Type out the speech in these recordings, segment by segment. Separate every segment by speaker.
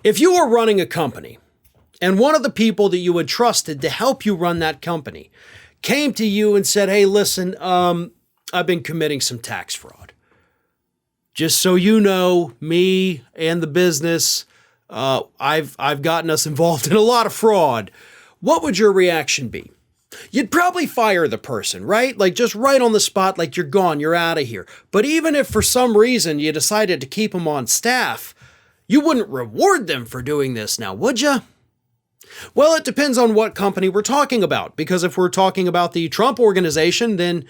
Speaker 1: If you were running a company and one of the people that you had trusted to help you run that company came to you and said, hey, listen, I've been committing some tax fraud. Just so you know, me and the business, I've gotten us involved in a lot of fraud. What would your reaction be? You'd probably fire the person, right? Like just right on the spot, like you're gone, you're out of here. But even if for some reason you decided to keep them on staff, you wouldn't reward them for doing this now, would you? Well, it depends on what company we're talking about, because if we're talking about the Trump organization, then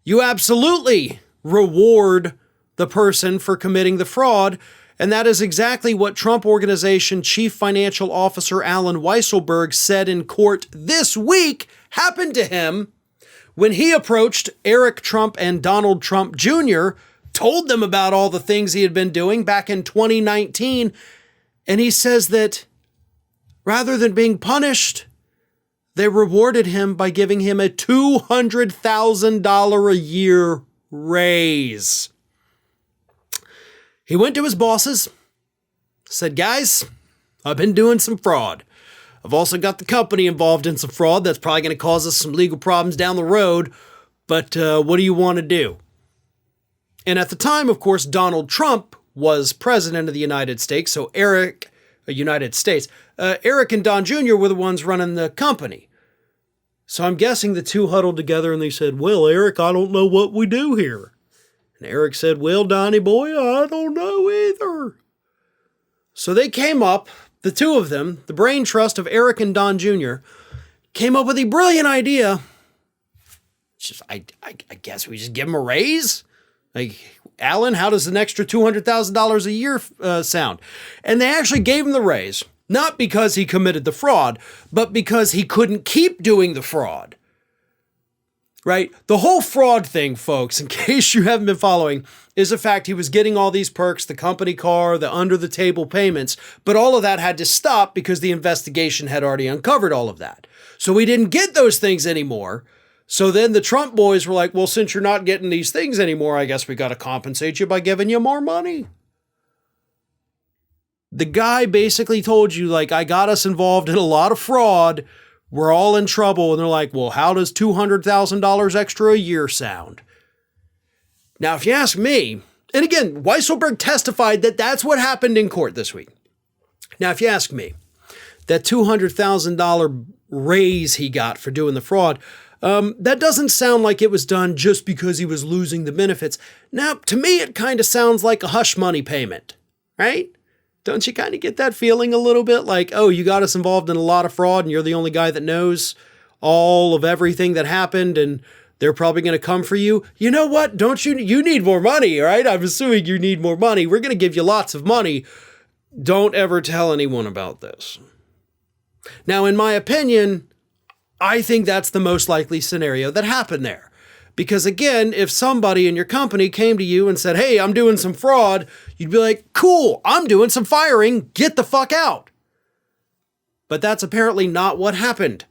Speaker 1: you absolutely reward the person for committing the fraud. And that is exactly what Trump Organization Chief Financial Officer Alan Weisselberg said in court this week happened to him when he approached Eric Trump and Donald Trump Jr., told them about all the things he had been doing back in 2019. And he says that rather than being punished, they rewarded him by giving him a $200,000 a year raise. He went to his bosses, said, guys, I've been doing some fraud. I've also got the company involved in some fraud that's probably going to cause us some legal problems down the road. But what do you want to do? And at the time, of course, Donald Trump was president of the United States. So Eric and Don Jr. were the ones running the company. So I'm guessing the two huddled together and they said, well, Eric, I don't know what we do here. And Eric said, well, Donnie boy, I don't know either. So they came up, the two of them, the brain trust of Eric and Don Jr., came up with a brilliant idea. I guess we just give him a raise. Like, Alan, how does an extra $200,000 a year sound? And they actually gave him the raise, not because he committed the fraud, but because he couldn't keep doing the fraud. Right? The whole fraud thing, folks, in case you haven't been following, is the fact he was getting all these perks, the company car, the under-the-table payments, but all of that had to stop because the investigation had already uncovered all of that. So we didn't get those things anymore. So then the Trump boys were like, well, since you're not getting these things anymore, I guess we got to compensate you by giving you more money. The guy basically told you, like, I got us involved in a lot of fraud. We're all in trouble. And they're like, well, how does $200,000 extra a year sound? Now, if you ask me, and again, Weisselberg testified that that's what happened in court this week. Now, if you ask me, that $200,000 raise he got for doing the fraud, that doesn't sound like it was done just because he was losing the benefits. Now, to me, it kind of sounds like a hush money payment, right? Don't you kind of get that feeling a little bit like, oh, you got us involved in a lot of fraud and you're the only guy that knows all of everything that happened and they're probably going to come for you. You know what? Don't you need more money, right? I'm assuming you need more money. We're going to give you lots of money. Don't ever tell anyone about this. Now, in my opinion, I think that's the most likely scenario that happened there. Because again, if somebody in your company came to you and said, hey, I'm doing some fraud, you'd be like, cool, I'm doing some firing, get the fuck out. But that's apparently not what happened.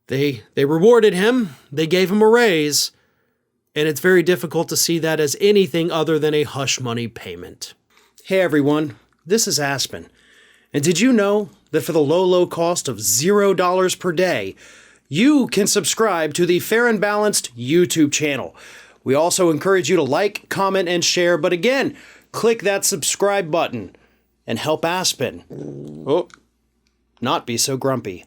Speaker 1: They rewarded him, they gave him a raise, and it's very difficult to see that as anything other than a hush money payment. Hey everyone, this is Aspen. And did you know that for the low cost of $0 per day, you can subscribe to the Fair and Balanced YouTube channel. We also encourage you to like, comment, and share. But again, click that subscribe button and help Aspen not be so grumpy.